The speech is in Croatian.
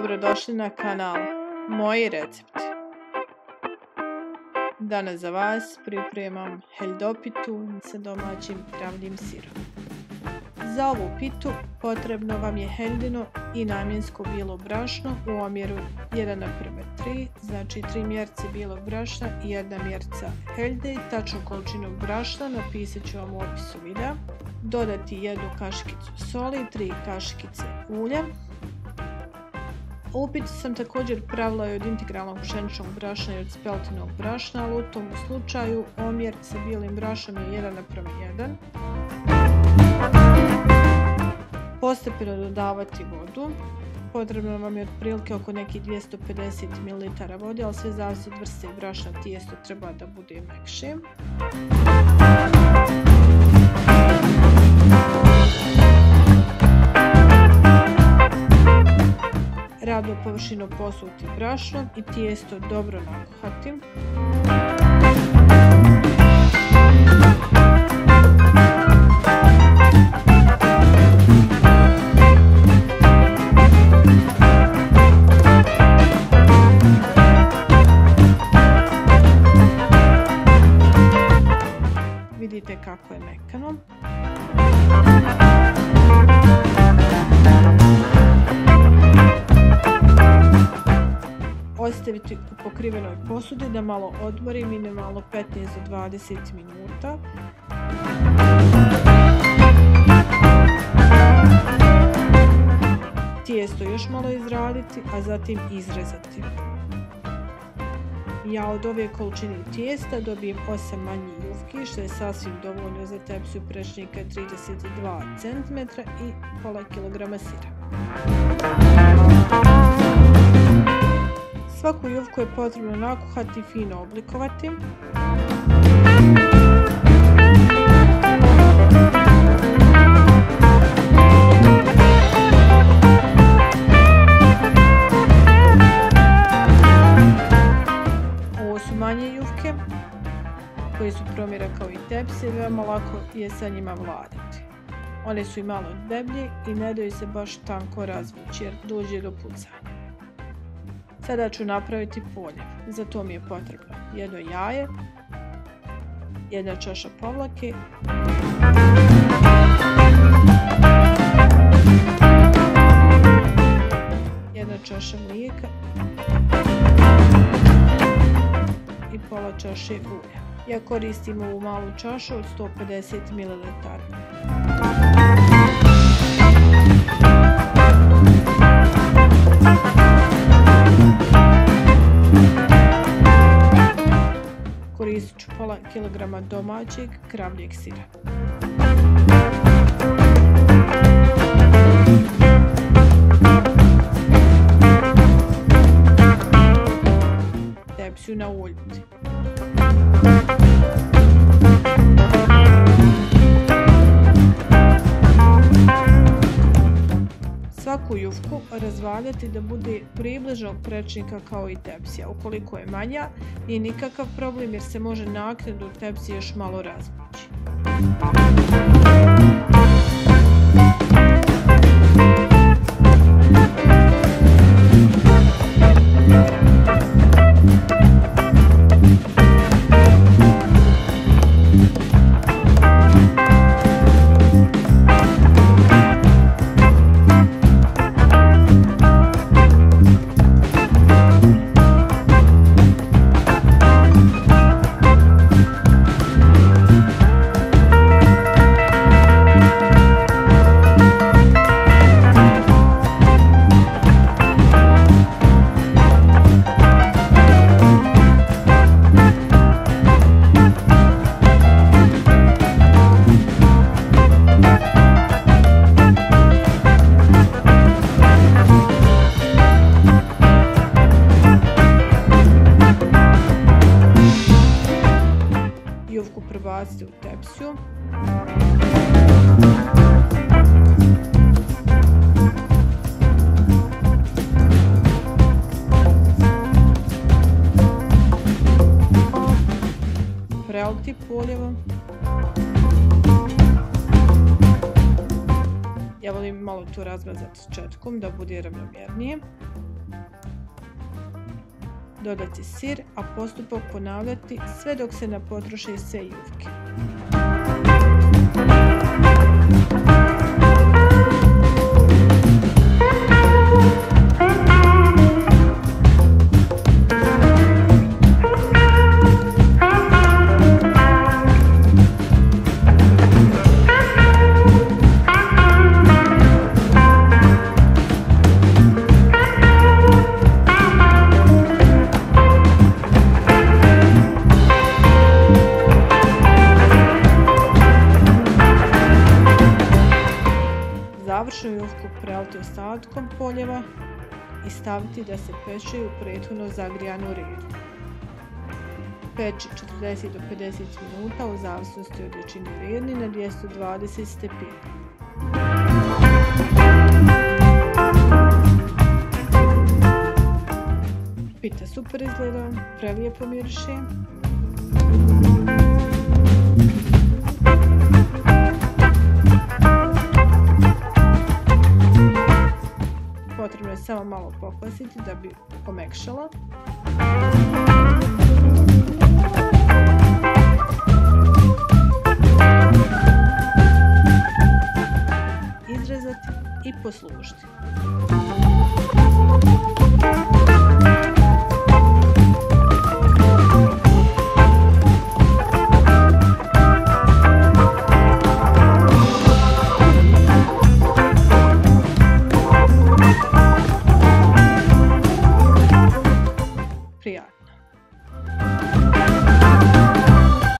Dobrodošli na kanal Moji recepti. Danas za vas pripremam heldopitu sa domaćim kravljim sirom. Za ovu pitu potrebno vam je heldino i namjensko bijelo brašno u omjeru 1:3, znači 3 mjerce bijelog brašna i 1 mjerca helde. Tačnu količinu brašna napisat ću vam u opisu videa. Dodati 1 kašikicu soli, 3 kašikice ulja. Ovu pitu sam također pravila i od integralnog pšeničnog brašna i od speltinog brašna, ali u tom slučaju omjer sa bijelim brašnom je 1:1. Postepeno dodavati vodu. Potrebno vam je otprilike oko nekih 250 ml vode, ali sve zavisi od vrste brašna, tijesto treba da bude mekše. Ravnu površinu posuti brašnom i tijesto dobro nakuhati. Vidite kako je mekano. Ostaviti u pokrivenoj posudi da malo odmori, minimalno 15 do 20 minuta. Tijesto još malo izraditi, a zatim izrezati. Ja od ove količine tijesta dobijem 8 manjih jufki, što je sasvim dovoljno za tepsiju prečnika 32 cm i pola kilograma sira. Svaku jufku je potrebno nakuhati i fino oblikovati. Ovo su manje jufke koje su promjera kao i tepsije, veoma lako je sa njima vladati. One su i malo deblje i ne daju se baš tanko razvući jer dođe do pucanja. Sada ću napraviti poljev. Za to mi je potrebno 1 jaje, 1 čaša povlake, 1 čaša mlijeka i pola čaše ulja. Ja koristim ovu malu čašu od 150 ml. Koristit ću pola kilograma domaćeg kravljeg sira. Tepsiju nauljiti. Svaku jufku razvaljati da bude približnog prečnika kao i tepsija. Ukoliko je manja, nije nikakav problem jer se može naknadno tepsije još malo razvući. Jufku prebaciti u tepsiju. Preliti poljevo. Ja volim malo to razmazati s četkom da bude ravnomjernije. dodati sir, a postupak ponavljati sve dok se ne potroše sve jufke. Završnu jufku preliti ostatkom poljeva i staviti da se peče u prethodno zagrijanu redu. Peči 40 do 50 minuta u zavisnosti od jačine redni na 220 stepeni. Pita super izgleda, prelijepo miriše. Potrebno je samo malo pokvasiti da bi pomekšala. Izrezati i poslužiti.